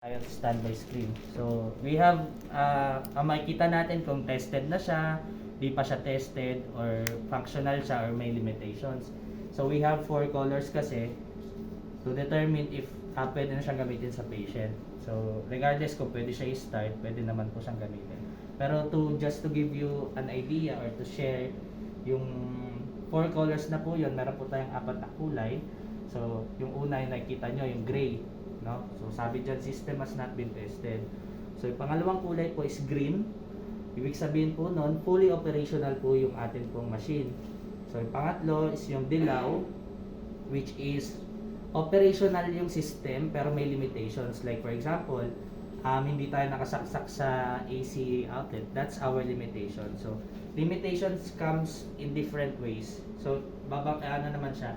Tayo standby screen. So, we have, ang makikita natin kung tested na siya, di pa siya tested, or functional siya, or may limitations. So, we have 4 colors kasi to determine if pwede na siyang gamitin sa patient. So, regardless kung pwede siya i-start, pwede naman po siyang gamitin. Pero just to give you an idea or to share yung 4 colors na po yun, meron po tayong 4 na kulay. So, yung una yung nakikita nyo, yung gray. No? So sabi dyan, system has not been tested. So yung pangalawang kulay po is green. Ibig sabihin po nun, fully operational po yung atin pong machine. So yung pangatlo is yung dilaw, which is operational yung system pero may limitations. Like for example, hindi tayo nakasaksak sa AC outlet. That's our limitation. So limitations comes in different ways. So ano naman siya,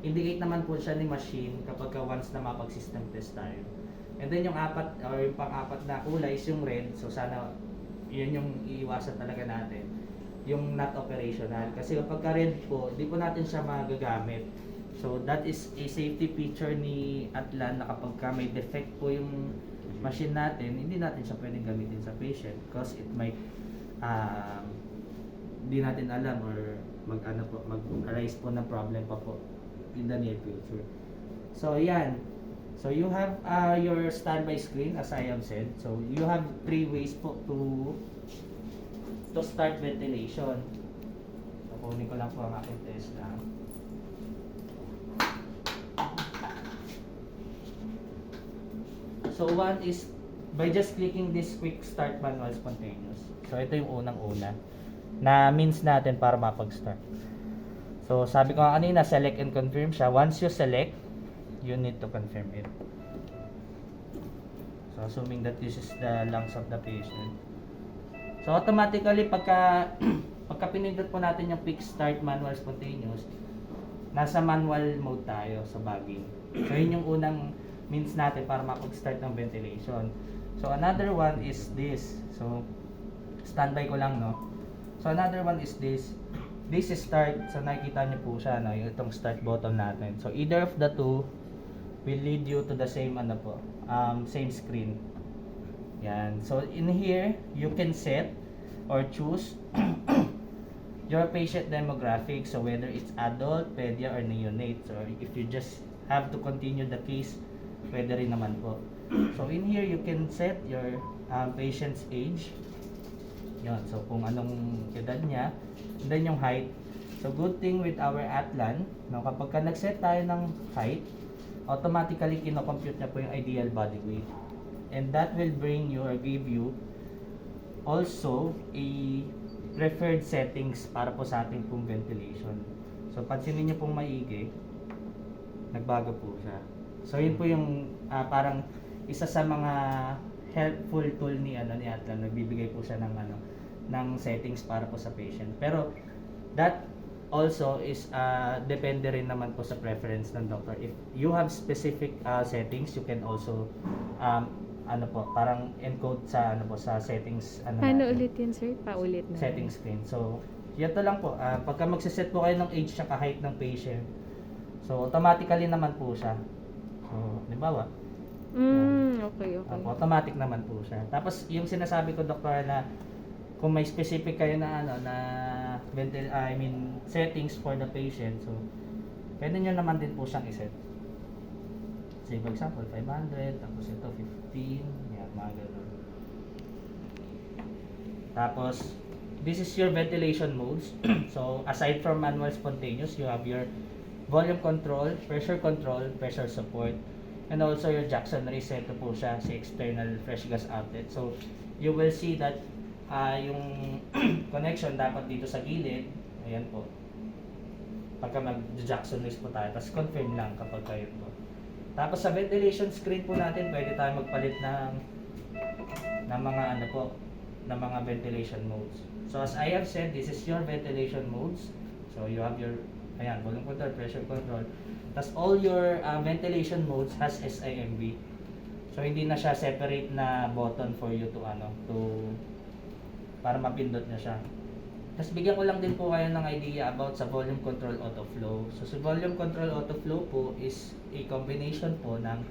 indicate naman po siya ni machine kapag once na mapag-system test tayo. And then yung apat or yung pang-apat na kulay is yung red. So sana yun yung iiwasan talaga natin. Yung not operational. Kasi kapag red po, di po natin siya magagamit. So that is a safety feature ni Atlan na kapag may defect po yung machine natin, hindi natin siya pwedeng gamitin sa patient because it might hindi natin alam or mag-arise po ng problem pa po in the near future. So yan. So you have your standby screen as I have said. So you have 3 ways po to start ventilation. So kunin ko lang po ang aking test lang. So one is by just clicking this quick start manual spontaneous. So ito yung unang-una na means natin para mapag-start. So, sabi ko nga kanina, select and confirm siya. Once you select, you need to confirm it. So, assuming that this is the lungs of the patient. So, automatically, pagka pinindot po natin yung quick start manual spontaneous, nasa manual mode tayo sa bagging. So, yun yung unang means natin para makapag-start ng ventilation. So, another one is this. So, standby ko lang, no? So, another one is this. This is start. So nakikita niyo po siya, no, yung itong start button natin. So either of the two will lead you to the same same screen. Yan. So in here, you can set or choose your patient demographic. So whether it's adult, pedia, or neonate. So if you just have to continue the case, pwede rin naman po. So in here, you can set your patient's age. Yun. So kung anong edad niya. And then yung height. So good thing with our Atlan, no, kapag ka nag-set tayo ng height, automatically kino-compute niya po yung ideal body weight. And that will bring you or give you also a preferred settings para po sa ating pong ventilation. So pansinin niyo pong maigi, nagbago po siya. So yun po yung parang isa sa mga helpful tool ni Atlan. Nagbibigay po siya ng settings para po sa patient. Pero that also is depende rin naman po sa preference ng doctor. If you have specific settings, you can also parang encode sa sa settings Paano ulit yun, sir? Paulit na. Setting screen. So ito lang po, pagka magse-set po kayo ng age at height ng patient, so automatically naman po siya. So, halimbawa, okay. automatic naman po siya. Tapos yung sinasabi ko, doktor, na kung may specific kayo na settings for the patient, so pwede nyo naman din po siyang iset. Say for example 500, tapos ito 15, yan, mga ganun. Tapos this is your ventilation modes. So aside from manual spontaneous, you have your volume control, pressure support, and also your Jackson reset po siya sa external fresh gas outlet. So you will see that yung connection dapat dito sa gilid. Ayan po. Pagka mag-Jackson race po tayo, tapos confirm lang kapag kayo po. Tapos sa ventilation screen po natin, pwede tayo magpalit ng mga ng mga ventilation modes. So as I have said, this is your ventilation modes. So you have your volume control, pressure control. Tapos all your ventilation modes has SIMB. So hindi na siya separate na button for you to para mapindot na siya. Tapos bigyan ko lang din po kayo ng idea about sa volume control auto flow. So sa volume control auto flow po is a combination po ng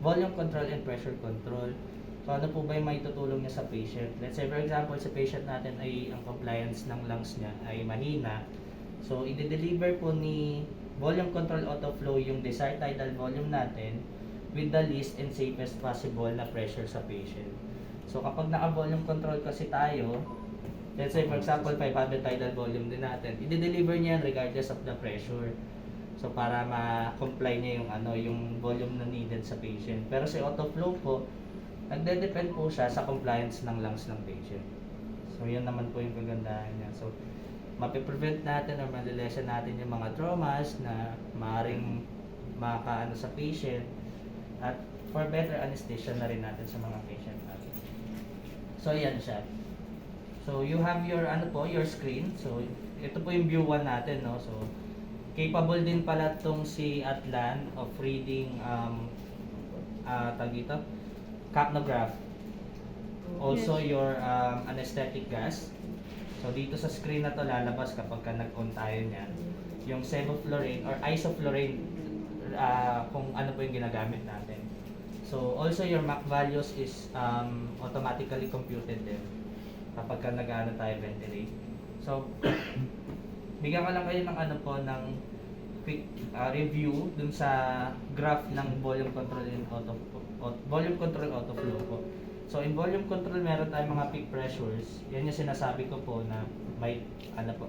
volume control and pressure control. So ano po ba yung may tutulong niya sa patient? Let's say for example, sa patient natin ay ang compliance ng lungs niya ay mahina. So i-deliver po ni volume control autoflow yung desired tidal volume natin with the least and safest possible na pressure sa patient. So kapag naka-volume control kasi tayo, let's say for example 500 tidal volume din natin, i-deliver niya yan regardless of the pressure. So para ma-comply niya yung yung volume na needed sa patient. Pero sa autoflow po, nagde-depend po siya sa compliance ng lungs ng patient. So yun naman po yung kagandahan niya. So mapiprevent natin or malilesen natin yung mga traumas na maaaring makaano sa patient at for better anesthesia na rin natin sa mga patient natin. So yan siya. So you have your your screen. So ito po yung view 1 natin, no. So capable din pala tong si Atlan of reading tag dito, capnograph. Also your anesthetic gas. So dito sa screen na to lalabas kapag nag-on tayo niyan yung sevoflurane or isoflurane kung ano po yung ginagamit natin. So also your MAC values is automatically computed din kapag nag-ano tayo ventilate. So bigyan ko lang kayo ng ng quick review dun sa graph ng volume control and autoflow po. So in volume control meron tayong mga peak pressures. Yan yung sinasabi ko po na may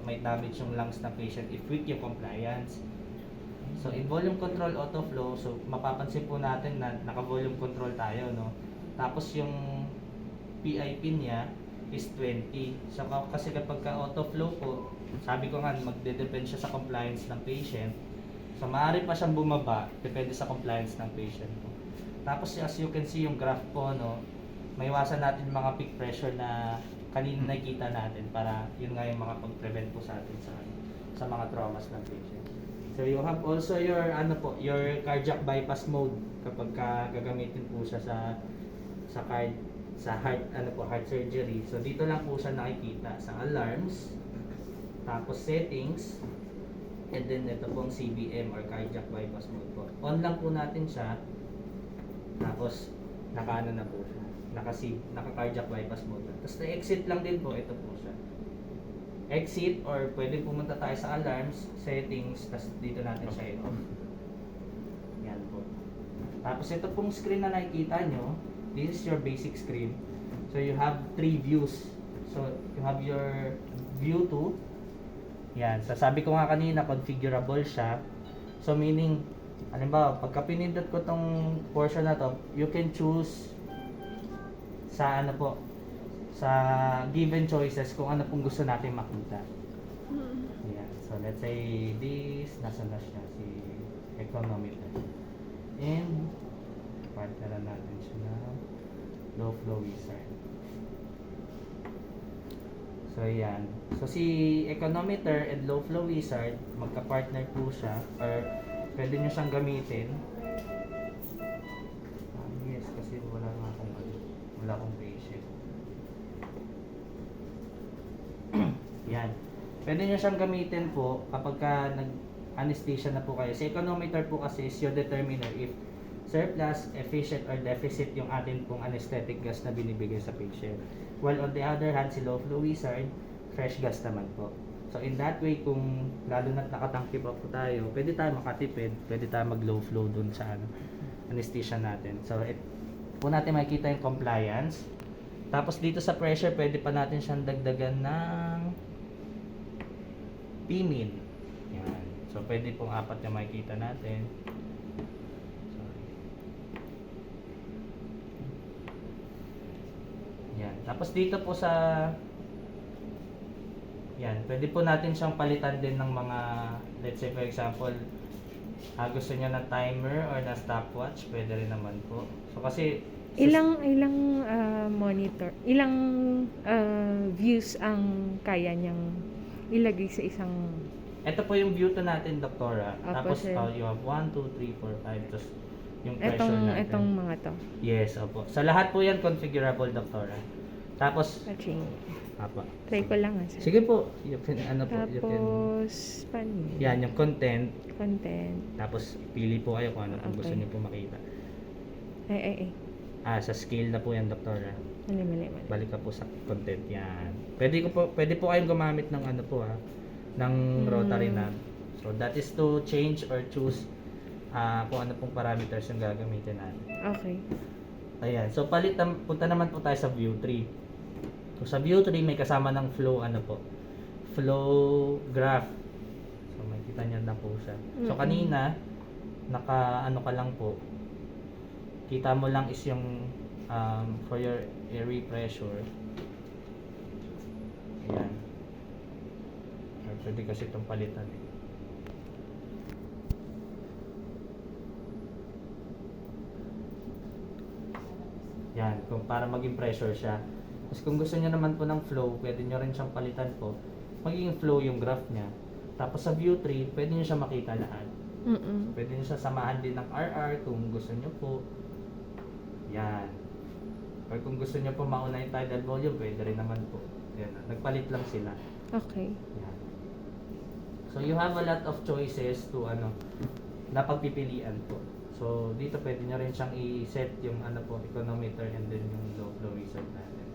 may damage yung lungs ng patient if weak yung compliance. So in volume control autoflow, so mapapansin po natin na naka-volume control tayo, no. Tapos yung PIP niya is 20. So kasi kapag autoflow po, sabi ko nga magde-depend siya sa compliance ng patient. So maaari pa siyang bumaba depende sa compliance ng patient po. Tapos as you can see yung graph po, no, maiwasan natin yung mga peak pressure na kanina nakita natin para yun nga yung makapag-prevent po sa atin sa mga traumas ng patient. So you have also your your cardiac bypass mode kapag gagamitin po siya sa heart surgery. So dito lang po siya nakikita sa alarms, tapos settings, and then ito pong CBM or cardiac bypass mode po. On lang po natin siya, tapos naka na po siya. Naka-cardiac bypass mode. Tapos na-exit lang din po, ito po siya. Exit or pwede pumunta tayo sa alarms, settings, tapos dito natin siya i-off. Yan po. Tapos ito pong screen na nakikita nyo, this is your basic screen. So you have 3 views. So you have your view 2. Yan. So sabi ko nga kanina, configurable siya. So meaning, halimbawa, pagka pinindot ko tong portion na to, you can choose sa sa given choices kung ano pong gusto natin makita. Yeah. So let's say this, nasa na siya si econometer. And partner natin siya na low flow wizard. So yan. So si econometer and low flow wizard, magka-partner po siya or pwede nyo siyang gamitin. Yes, kasi wala akong patient. Yan. Pwede nyo siyang gamitin po kapag nag-anesthesia na po kayo. Si econometer po kasi is your determiner if surplus, efficient, or deficit yung atin pong anesthetic gas na binibigay sa patient. While on the other hand, si low flow wizard, fresh gas naman po. So in that way, kung lalo na't nakatangki pa po tayo, pwede tayo makatipid, pwede tayo mag-low flow dun sa anesthesia natin. So po natin makikita yung compliance. Tapos dito sa pressure, pwede pa natin siyang dagdagan ng PMIN. Yan. So pwede pong 4 na makikita natin. Sorry. Yan. Tapos dito po sa yan, pwede po natin siyang palitan din ng mga, let's say for example, gusto niyo na timer or na stopwatch, pwede rin naman po. So kasi Ilang monitor, ilang views ang kaya niyang ilagay sa isang... ito po yung view to natin, Doktora. Opo, Tapos sir. you have 1, 2, 3, 4, 5. Tapos yung pressure natin. Itong mga to. Yes, opo. Sa lahat po yan configurable, Doktora. Tapos, Touching. apa. Try ko lang sir. Sige po. You can, you can, Tapos, paano yun? yan, yung content. Content. Tapos, pili po kayo kung ano kung gusto Okay. niyo po makita. Ay. Sa scale na po yan, doktora. Mali. Balik ka po sa content yan. Pwede po kayong gumamit ng ano po ng rotary knob. So that is to change or choose kung ano pong parameters yung gagamitin natin. Okay. Ayan. So punta naman po tayo sa view 3. So sa view 3 may kasama ng flow flow graph. So makikita niyo na po siya. So kanina naka ano ka lang po. Kita mo lang is yung for your air pressure. Ayan. Pwede kasi itong palitan. Yan, para maging pressure siya. Tapos kung gusto niyo naman po ng flow, pwede niyo rin siyang palitan po. Magiging flow yung graph niya. Tapos sa view 3, pwede niyo siya makita lahat. Pwede niyo siya samahan din ng RR kung gusto niyo po. Yan. Or kung gusto niyo po mauna yung tidal volume, pwede rin naman po. Yan, nagpalit lang sila. Okay. Yan. So you have a lot of choices to na pagpipilian po. So dito pwede nyo rin siyang i-set yung econometer and then yung low flow wizard natin.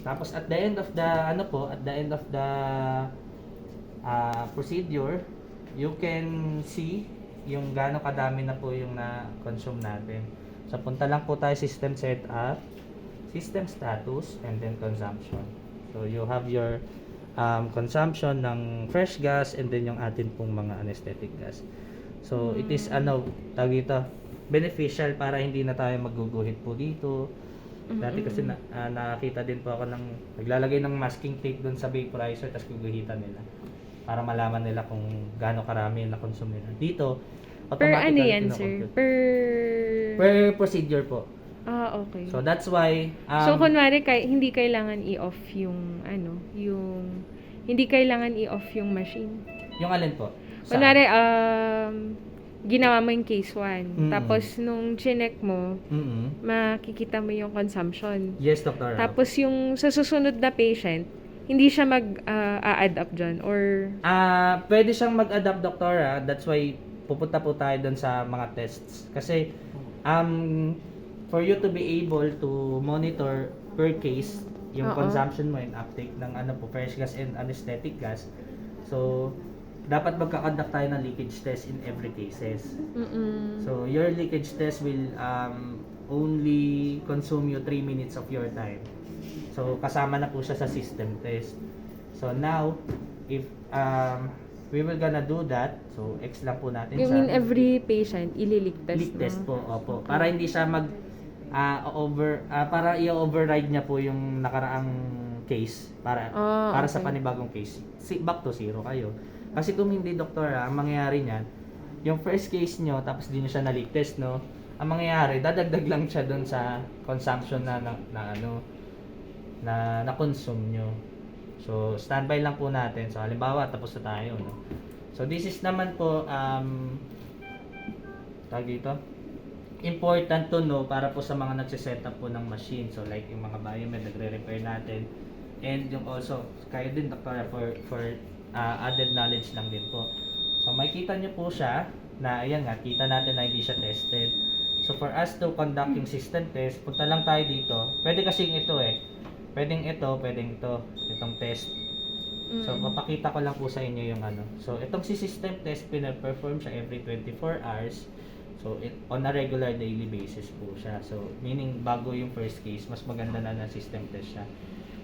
Tapos at the end of the procedure, you can see yung gaano kadami na po yung na-consume natin. So punta lang po tayo system setup, system status, and then consumption. So you have your consumption ng fresh gas and then yung atin pong mga anesthetic gas. So it is beneficial para hindi na tayo maguguhit po dito. Dati kasi nakakita din po ako ng naglalagay ng masking tape doon sa vaporizer tapos guguhitan nila para malaman nila kung gaano karami yung na-consume nila. Dito, Per ano yan, sir? Per procedure po. Okay. So that's why So kunwari hindi kailangan i-off hindi kailangan i-off yung machine. yung alin po? Kunwari ginawa mo yung case 1. Tapos nung chinek mo, makikita mo yung consumption. Yes, Dr. Tapos yung sa susunod na patient, hindi siya mag-add up dyan or pwede siyang mag-adapt, Doktora. That's why pupunta po tayo doon sa mga tests. Kasi for you to be able to monitor per case yung consumption mo and uptake ng fresh gas and anesthetic gas. So dapat magka-conduct tayo ng leakage test in every cases. So your leakage test will only consume you 3 minutes of your time. So kasama na po siya sa system test. So now if we will gonna do that, so X lang po natin yung in every patient ili-leak test. Leak test po, opo. Para hindi siya para i-override niya po yung nakaraang case para sa panibagong case. Back to zero kayo. Kasi kung hindi, doktor, ang mangyayari niyan, yung first case nyo, tapos di nyo siya na-leak test, no? Ang mangyayari, dadagdag lang siya doon sa consumption na consume nyo. So, standby lang po natin. So, halimbawa, tapos na tayo, no? So, this is naman po, tawag dito, important to know para po sa mga nagsiset up po ng machine. So, like yung mga biomed, nagre-repair natin. And yung also, kayo din, doktor, for added knowledge lang din po. So makikita nyo po siya na ayan nga, kita natin na hindi siya tested. So for us to conduct yung system test, punta lang tayo dito. Pwede kasing ito pwedeng ito, itong test. So papakita ko lang po sa inyo yung So itong si system test, pina-perform siya every 24 hours. So on a regular daily basis po siya. So meaning bago yung first case, mas maganda na system test siya.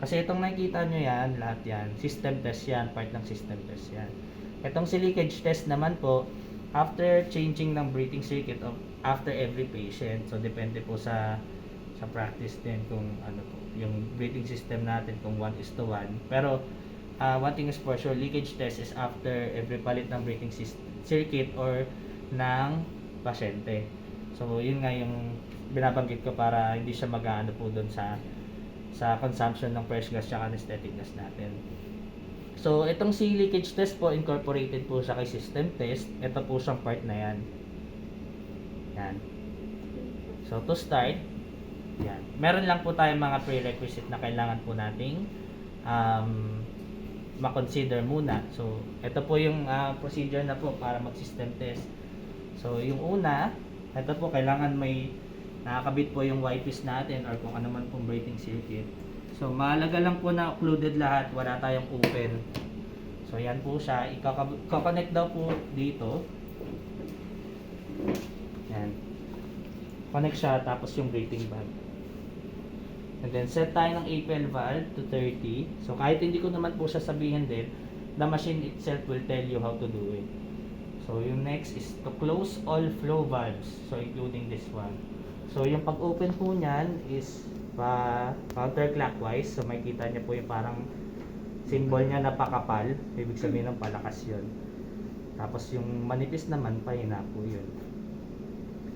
Kasi itong nakikita nyo yan, lahat yan, system test yan, part ng system test yan. Itong si leakage test naman po, after changing ng breathing circuit after every patient, so depende po sa practice din kung po, yung breathing system natin kung 1:1. Pero one thing is for sure, leakage test is after every palit ng breathing circuit or ng pasyente. So yun nga yung binabanggit ko para hindi siya mag-aano po doon sa consumption ng fresh gas at anesthetic gas natin. So, itong si leakage test po, incorporated po siya kay system test. Ito po siyang part na yan. Yan. So, to start, yan. Meron lang po tayong mga prerequisite na kailangan po nating ma-consider muna. So, ito po yung procedure na po para mag-system test. So, yung una, ito po, kailangan may nakakabit po yung whitepiece natin or kung ano man pong braking circuit. So, mahalaga lang po na occluded lahat, wala tayong open. So, yan po siya. Ika-connect daw po dito. Yan. Connect siya, tapos yung braking bag. And then, set tayo ng APL valve to 30. So, kahit hindi ko naman po siya sabihin din, the machine itself will tell you how to do it. So, yung next is to close all flow valves. So, including this one. So, yung pag-open po niyan is counterclockwise. So, makikita niyo po yung parang symbol niya na pakapal. Ibig sabihin ng palakas yun. Tapos, yung manipis naman, pahina po yun.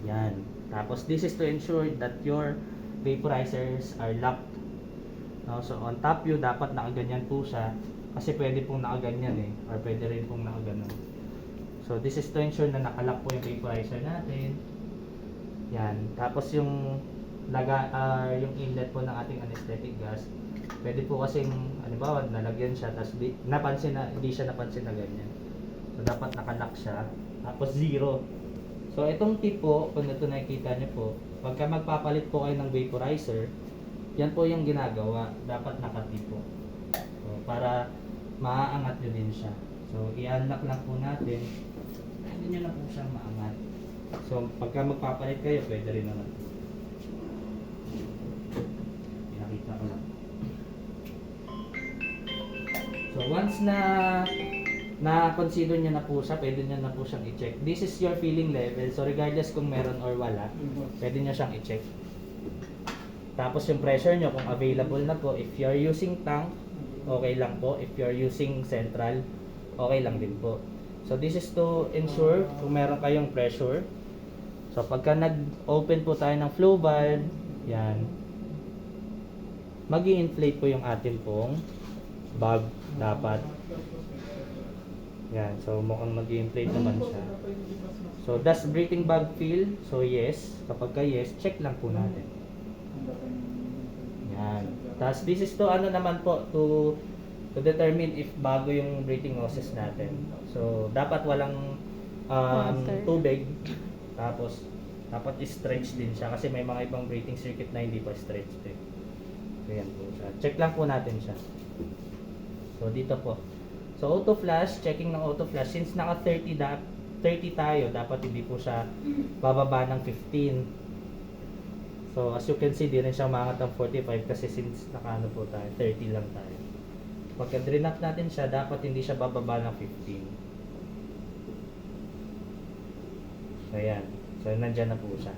Yan. Tapos, this is to ensure that your vaporizers are locked. No? So, on top view, dapat nakaganyan po siya. Kasi pwede pong nakaganyan eh. Or pwede rin pong nakaganon. So, this is to ensure na nakalock po yung vaporizer natin. Yan. Tapos yung yung inlet po ng ating anesthetic gas, pwede po kasing, halimbawa, nalagyan siya, tapos hindi siya napansin na ganyan. So, dapat nakalock siya. Tapos, 0. So, itong tip po, kung ito nakikita niyo po, pagka magpapalit po kayo ng vaporizer, yan po yung ginagawa. Dapat nakatip po. So, para maaangat nyo din siya. So, i-unlock lang po natin. Pwede nyo na po siyang maangat. So, pagka magpapalit kayo, pwede rin naman. Pinakita ko lang. So, once na-consider nyo na po siya, pwede nyo na po siyang i-check. This is your filling level. So, regardless kung meron or wala, pwede nyo siyang i-check. Tapos, yung pressure nyo, kung available na po, if you're using tank, okay lang po. If you're using central, okay lang din po. So, this is to ensure kung meron kayong pressure. So, pagka nag-open po tayo ng flow valve, yan, mag-i-inflate po yung atin pong valve dapat. Yan, so mukhang mag-i-inflate naman siya. So, does breathing bag feel? So, yes. Kapag ka yes, check lang po natin. Yan. Tapos, this is to ano naman po, to determine if bago yung breathing hoses natin. So, dapat walang tubig. Tapos, dapat i-stretch din siya kasi may mga ibang breathing circuit na hindi pa stretch eh. So, yan po siya. Check lang po natin siya. So, dito po. So, auto flash, checking ng auto flash. Since naka 30 tayo, dapat hindi po siya bababa ng 15. So, as you can see, di rin siya umangat ng 45 kasi since nakaano po tayo, 30 lang tayo. Pagka drain up natin siya, dapat hindi siya bababa ng 15. So, yan. So, nandyan na po siya.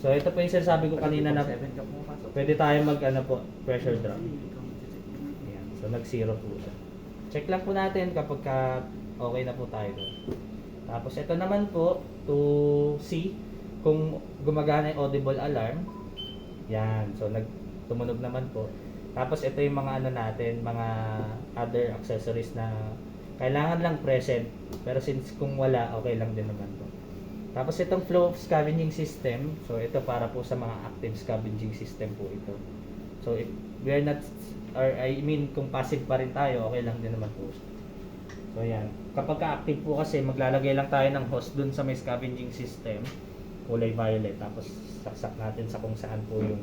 So, ito po yung sinasabi ko kanina na pwede tayo pressure drop. Yan. So, nag-0 po siya. Check lang po natin kapag okay na po tayo doon. Tapos, ito naman po, to see kung gumagana yung audible alarm. Yan. So, tumunog naman po. Tapos, ito yung mga natin, mga other accessories na kailangan lang present. Pero since kung wala, okay lang din naman po. Tapos, itong flow scavenging system. So, ito para po sa mga active scavenging system po ito. So, if we're not, kung passive pa rin tayo, okay lang din naman po. So, yan. Kapag ka-active po kasi, maglalagay lang tayo ng hose dun sa may scavenging system. Kulay violet. Tapos, saksak natin sa kung saan po yung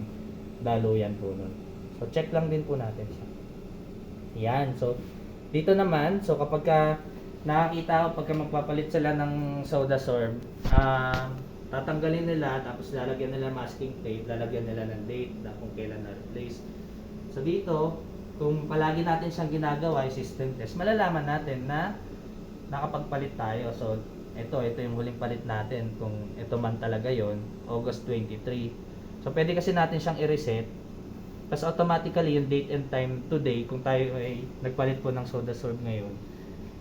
daluyan po nun. So, check lang din po natin siya. Yan. So, dito naman, so kapag nakakita ko, pagka magpapalit sila ng soda sorb, tatanggalin nila, tapos lalagyan nila masking tape, lalagyan nila ng date na kung kailan na-replace. So, dito, kung palagi natin siyang ginagawa, yung system test, malalaman natin na nakapagpalit tayo. So, ito yung huling palit natin. Kung ito man talaga yon, August 23. So, pwede kasi natin siyang i-reset. Tapos automatically, yung date and time today, kung tayo ay nagpalit po ng soda sorb ngayon,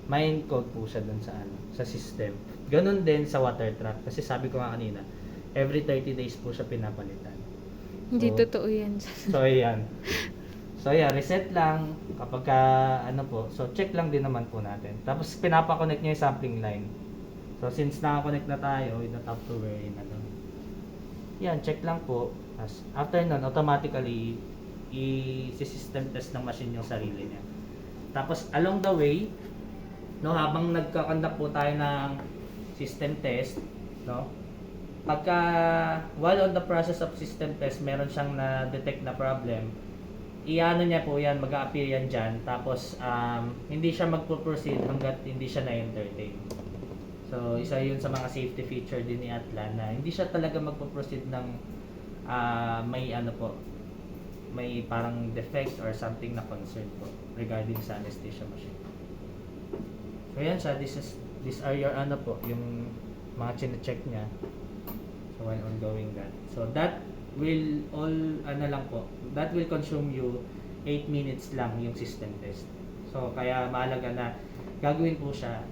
may encode po siya dun sa system. Ganun din sa water trap. Kasi sabi ko nga kanina, every 30 days po siya pinapalitan. Hindi totoo yan. So, ayan. So, ayan, reset lang. Kapag so check lang din naman po natin. Tapos, pinapa-connect nyo yung sampling line. So, since naka-connect na tayo, in the top to where yan, check lang po. After nun, automatically, i-system test ng machine yung sarili niya. Tapos along the way, no, habang nagkakandak po tayo ng system test, no, pagka while on the process of system test, meron siyang na-detect na problem, iano niya po yan, mag-a-appear yan dyan, tapos hindi siya magpo-proceed hanggat hindi siya na-entertain. So, isa yun sa mga safety feature din ni Atlan na hindi siya talaga magpo-proceed ng may ano po, may parang defect or something na concern po regarding sa anesthesia machine. So, yan siya, these are your ano po, yung mga chine-check niya. So, while ongoing that. So, that will all, ano lang po, that will consume you 8 minutes lang yung system test. So, kaya mahalaga na gagawin po siya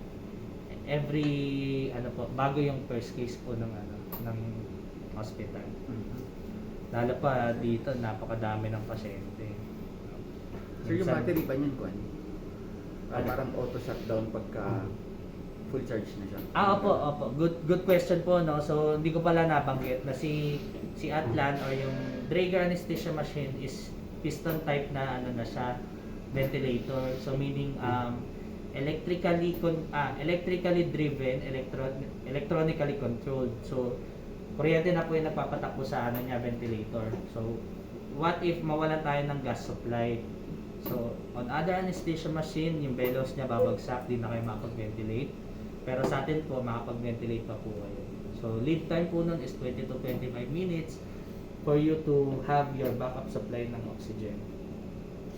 every, ano po, bago yung first case po ng, ano, ng hospital. Lalo pa dito, napakadami ng pasyente. Sir, yung battery pa niyan, Kwan? Ano? Parang auto shutdown pagka full charge na siya. Opo. Good question po, no. So, hindi ko pala nabanggit na si Atlan or yung Draeger anesthesia machine is piston type na ano na siya, ventilator. So, meaning electrically driven, electronically controlled. So, kuryente na po yung nagpapatakbo sa ano niya, ventilator. So, what if mawalan tayo ng gas supply? So, on other anesthesia machine, yung bellows niya babagsak, di na kayo makapag-ventilate. Pero sa atin po, makapag-ventilate pa po kayo. So, lead time po nun is 20 to 25 minutes for you to have your backup supply ng oxygen.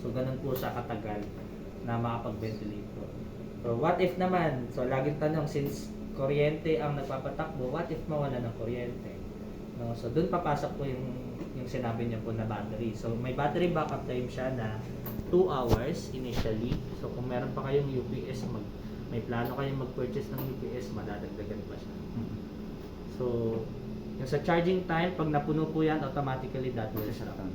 So, ganun po siya katagal na makapag-ventilate po. So, what if naman? So, laging tanong, since kuryente ang nagpapatakbo, what if mawala ng kuryente? No? So, dun papasok po yung sinabi niya po na battery. So, may battery backup time siya na 2 hours initially. So, kung meron pa kayong UPS, may plano kayong mag-purchase ng UPS, madadagdagan pa siya. So, yung sa charging time, pag napuno po yan, automatically that will shut down.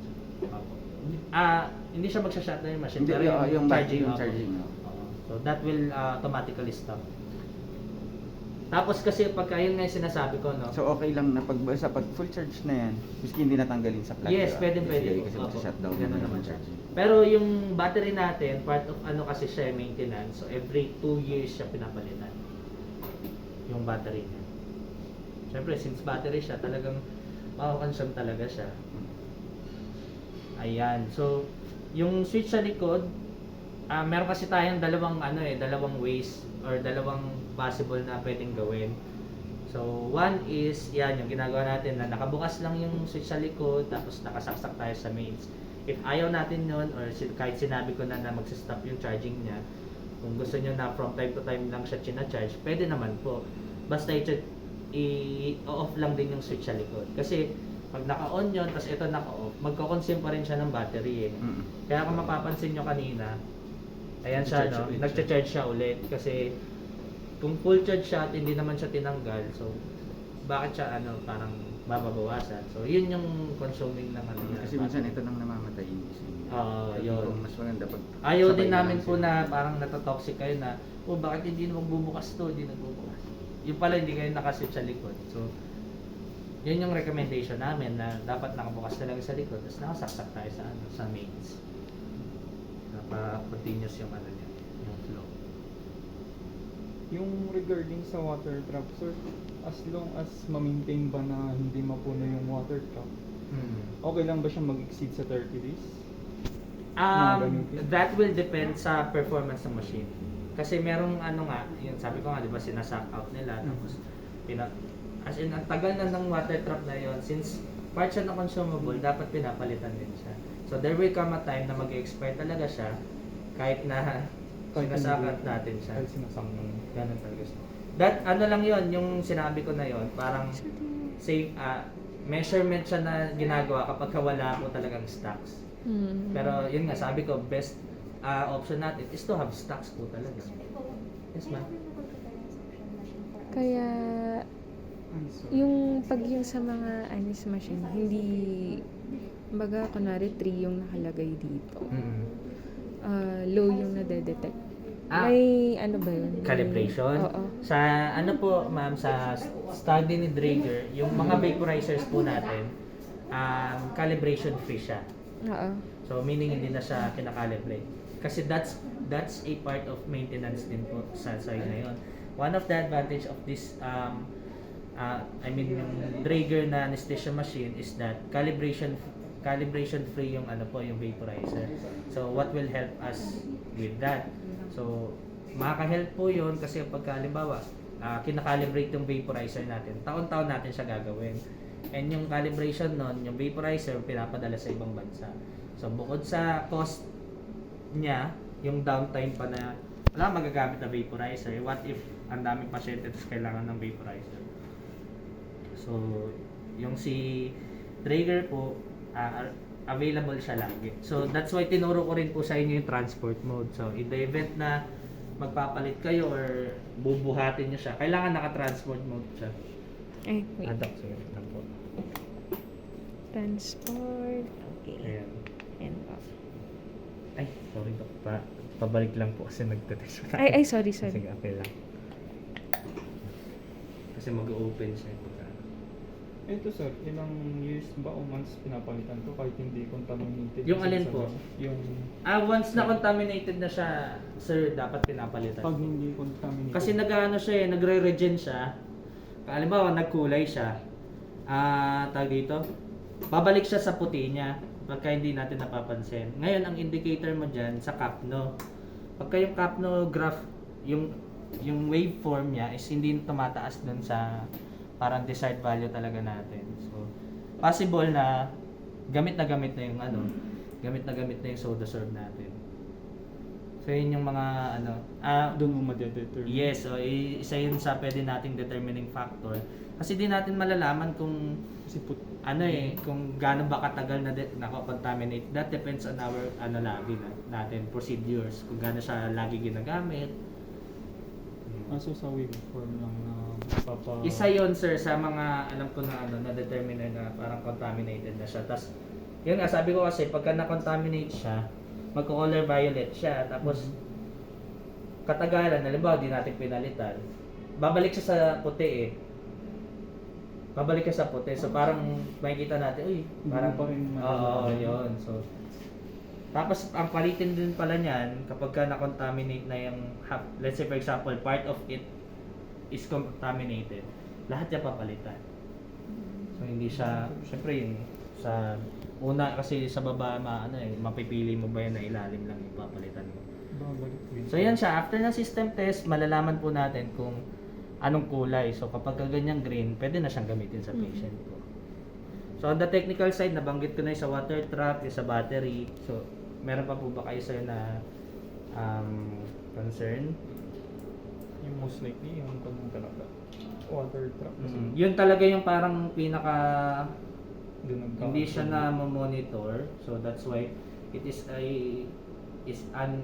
Hindi siya magsha-shutdown yung machine, pero yung charging. So, that will automatically stop. Tapos kasi pagka yun nga yung sinasabi ko, no? So okay lang na pag full charge na yan, miski hindi natanggalin sa plug. Yes, diba? pwede. Kasi shutdown Ganun naman naman siya. charging. Pero yung battery natin, part of ano kasi siya, maintenance. So every 2 years siya pinapalitan. Yung battery niya. Siyempre, since battery siya, talagang makakonsume talaga siya. Ayan. So, yung switch sa likod, meron kasi tayong dalawang ways or dalawang possible na pwedeng gawin. So, one is, yan, yung ginagawa natin na nakabukas lang yung switch sa likod, tapos nakasaksak tayo sa mains. If ayaw natin yun, or kahit sinabi ko na magsistop yung charging niya, kung gusto nyo na from time to time lang siya charge, pwede naman po. Basta i-off lang din yung switch sa likod. Kasi, pag naka-on yun, tapos ito naka-off, magko-consume pa rin siya ng battery eh. Kaya kung mapapansin nyo kanina, ayan siya, no? Nagcha-charge siya ulit. Kasi, kung full charge siya at hindi naman siya tinanggal, so, bakit siya, parang mababawasan? So, yun yung consuming ng niya. Kasi minsan ito nang namamatay yung isa. Yun. Mas maganda pag Ayaw sabay din na namin lang po sila. na parang natatoxic kayo na, bakit hindi magbubukas to? Hindi nagbubukas. Yung pala, hindi kayo nakaswitch sa likod. So, yun yung recommendation namin na dapat nakabukas talaga sa likod tapos nakasaksak tayo sa mains. Para continuous yung niya, yung flow. Yung regarding sa water trap, sir, as long as ma-maintain ba na hindi mapuno yung water trap, okay lang ba siya mag-exceed sa 30 days? That will depend sa performance ng machine. Kasi merong yun sabi ko nga, di ba, sinasak out nila, tapos as in, ang tagal na ng water trap na yon, since part siya ng consumable, dapat pinapalitan din siya. So there will come a time na mag-expire talaga siya kahit na sinasakat natin siya. Kahit sinasaktan. Ganun talaga siya. That lang yon, yung sinabi ko na yon, parang safe measurement siya na ginagawa kapag wala po talagang stocks. Pero yun nga, sabi ko, best option natin is to have stocks po talaga. Yes, ma'am. Kaya, yung sa mga anis machine, hindi, baga, kunwari 3 yung nakalagay dito. Low yung nade-detect. May ba yun? Calibration? Oo. Sa po, ma'am, sa study ni Draeger, yung mga vaporizers po natin, calibration free siya. Oo. So, meaning hindi na siya kinakalibrate. kasi that's a part of maintenance din po sa side na yun. One of the advantage of this yung Draeger na anesthesia machine is that calibration free yung yung vaporizer. So what will help us with that? So makaka-help po yun kasi pagka halimbawa kinakalibrate yung vaporizer natin, taon-taon natin siya gagawin. And yung calibration nun, yung vaporizer pinapadala sa ibang bansa. So bukod sa cost niya, yung downtime pa na wala magagamit na vaporizer, what if ang daming pasyente tapos kailangan ng vaporizer? So yung si Draeger po available siya lagi. So that's why tinuro ko rin po sa inyo yung transport mode. So in the event na magpapalit kayo or bubuhatin niyo siya, kailangan naka-transport mode siya. Ay, wait. Doc, sige lang po. Transport. Okay. Ayan. And off. Ay, sorry Doc. Pabalik lang po kasi nagte-test ko. Ay, sorry. Sige, okay lang. Kasi mag-open siya. Ito sir, ilang years ba o months pinapalitan to kahit hindi contaminated? Yung Kasi alin sa- po? Yung Once na contaminated na siya, sir, dapat pinapalitan. pag hindi contaminated. Kasi nag-ano siya nagre-regen siya. Halimbawa, nagkulay siya. Tawag dito, babalik siya sa puti niya pagka hindi natin napapansin. Ngayon, ang indicator mo dyan sa CAPNO. Pagka yung CAPNO graph, yung waveform niya is hindi tumataas dun sa parang desired value talaga natin. So, possible na gamit na yung gamit na yung soda serve natin. So, yun yung mga doon mo ma-determine. yes, so isa yun sa pwede nating determining factor. Kasi di natin malalaman kung Kasi kung gaano ba katagal na nako-contaminate. That depends on our lagi natin procedures, kung gaano siya lagi ginagamit. So sa waveform lang na Isa yon sir sa mga alam ko na na determine na parang contaminated na siya. Tas yun nga sabi ko kasi pagka na-contaminate siya, magko-color violet siya. Tapos katagalan, halimbawa di natin pinalitan, babalik siya sa puti Babalik ka sa puti. So parang makikita natin, uy, parang pa rin oo, yun. So tapos ang palitin din pala niyan kapag ka na-contaminate na yung let's say for example, part of it is contaminated, lahat yan papalitan. So hindi siya, syempre yun, sa una kasi sa baba mapipili mo ba yan na ilalim lang yung papalitan mo. So yan siya, after ng system test, malalaman po natin kung anong kulay. So kapag ganyang green, pwede na siyang gamitin sa patient po. So on the technical side, nabanggit ko na yung sa water trap, yung sa battery. So meron pa po ba kayo sir na concern? Yung most likely yung kanong talaga water trap kasi Yun talaga yung parang pinaka doon hindi siya na monitor. So that's why it is an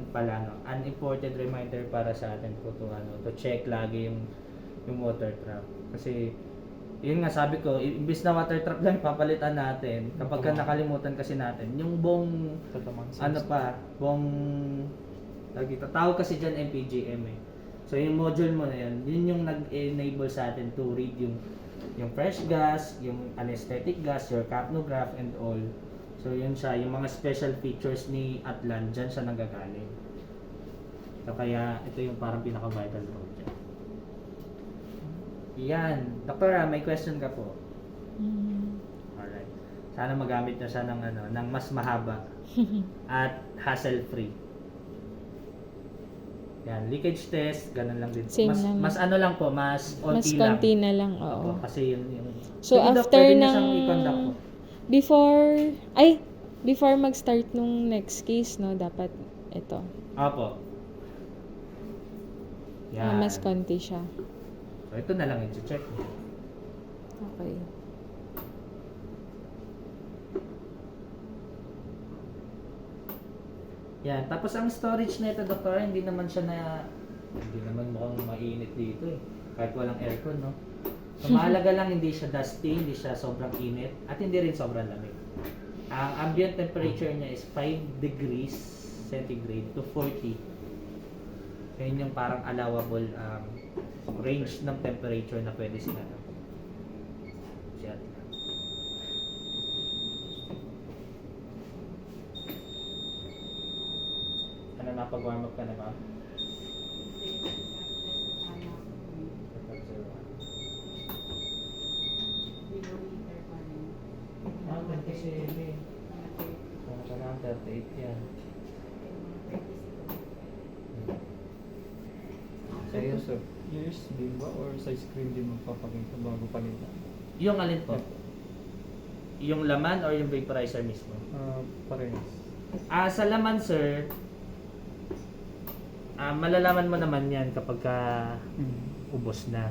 important reminder para sa atin po to check lagi yung water trap. Kasi yun nga sabi ko, imbis na water trap lang papalitan natin, kapag ka nakalimutan kasi natin, yung buong tawag kasi dyan MPGM So yung module mo na yun yung nag-enable sa atin to read yung fresh gas, yung anesthetic gas, your capnograph and all. So yun siya, yung mga special features ni Atlan, dyan siya nanggagaling. So kaya ito yung parang pinaka-vital load dyan. Yan. Doktora, may question ka po? Alright. Sana magamit na siya ng mas mahaba at hassle-free. Yan, leakage test, ganun lang din. Same lang. Mas lang po, mas konti lang. Mas konti na lang, oo. Opo, kasi yung So, Sige, Doc, after pwede niyo ng... siyang i-conduct po. Before mag-start nung next case, no, dapat ito. Opo. Yan. Mas konti siya. So, ito na lang i-check mo. Okay. Yan. Tapos ang storage na ito, Doktor, hindi naman mukhang mainit dito kahit walang aircon, no? So, mahalaga lang hindi siya dusty, hindi siya sobrang init, at hindi rin sobrang lamig. Ang ambient temperature niya is 5 degrees centigrade to 40. Yan yung parang allowable range ng temperature na pwede siya. Ano Mag-warm up ka na ba? Ah, 27. Kung ka na 38 yan. Sa'yo, sir. Years din ba or sa screen din magpapakita bago palitan? Yung alin po? Yung laman or yung vaporizer mismo? Parehas. Sa laman, sir, malalaman mo naman yan kapag ka ubos na.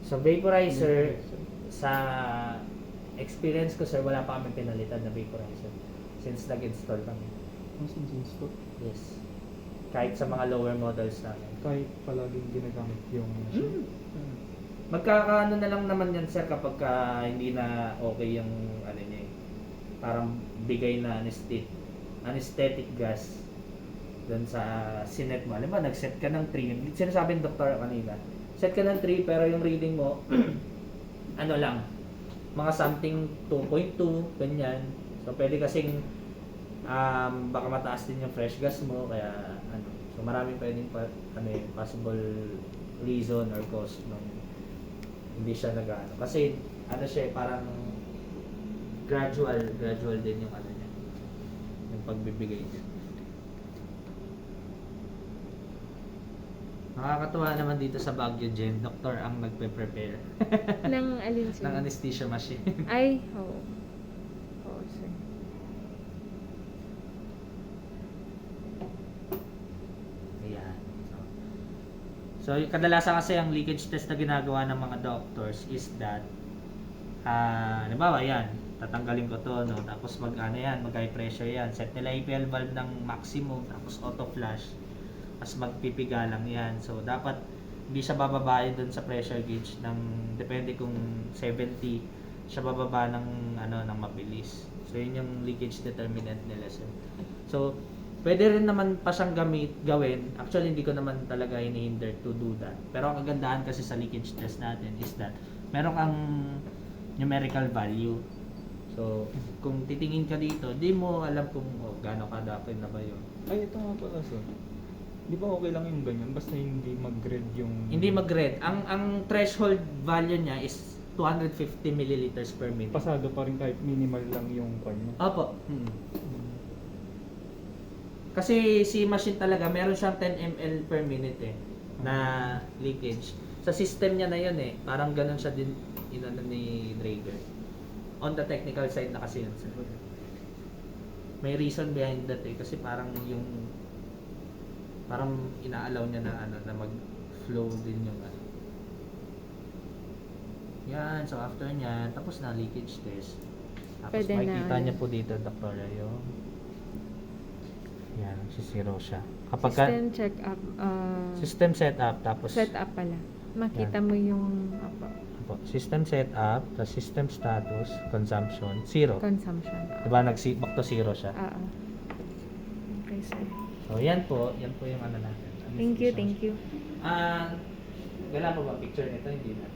Sa vaporizer, sa experience ko, sir, wala pa kami pinalitan na vaporizer since nag-install kami. Since install? Yes. Kahit sa mga lower models namin. Kahit palaging ginagamit yung machine? Magkakaano na lang naman yan, sir, kapag ka hindi na okay yung ano niya eh. Parang bigay na anesthetic gas doon sa sinet mo. Alam mo, nag-set ka ng 3. Sinasabi ng doktor kanina. Set ka ng 3 pero yung reading mo ano lang, mga something 2.2, ganyan. So pwede kasing baka mataas din yung fresh gas mo kaya ano. So maraming pwedeng possible reason or cause nung hindi siya nag-ano. Kasi ano siya parang gradual din yung ano niya. Yung pagbibigay niya. Nakakatuwa naman dito sa Baguio Gen, doktor ang nagpe-prepare Nang alin sir? ng anesthesia machine. Ay, oo. Oo, sir. Ayan. So, yung kadalasan kasi ang leakage test na ginagawa ng mga doctors is that halimbawa yan, tatanggalin ko to, no? Tapos mag-high pressure yan. Set nila APL valve ng maximum, tapos auto flush. Tapos magpipiga lang yan. So, dapat hindi siya bababae dun sa pressure gauge ng depende kung 70 siya bababa ng ng mabilis. So, yun yung leakage determinant nila, sir. So, pwede rin naman pa siyang gawin. Actually, hindi ko naman talaga hinihinder to do that. Pero ang kagandahan kasi sa leakage test natin is that meron kang numerical value. So, kung titingin ka dito, di mo alam kung gaano kadapin na ba yun. Ay, ito nga pala sir. Di ba okay lang yung ganyan? Basta hindi mag-grade yung... Hindi mag-grade. Ang threshold value niya is 250 milliliters per minute. Pasado pa rin kahit minimal lang yung kanya. Opo. Kasi si machine talaga, meron siyang 10 ml per minute na leakage. Sa system niya na yun parang ganun siya din inano ni Drager. On the technical side na kasi yun, sir. May reason behind that kasi parang inaalaw niya na na mag-flow din yung Yan, so after niyan, tapos na leakage test. Tapos Pwede na, makikita niya po dito, Dr. yung yan, zero siya. Kapag System check up. system setup, tapos Set up pala. Makita mo yung system setup, tapos system status, consumption, 0. consumption. Diba, back to 0 siya. Okay, sir. So, yan po yung natin. Thank you, thank you. Wala pa ba picture nito? Hindi na.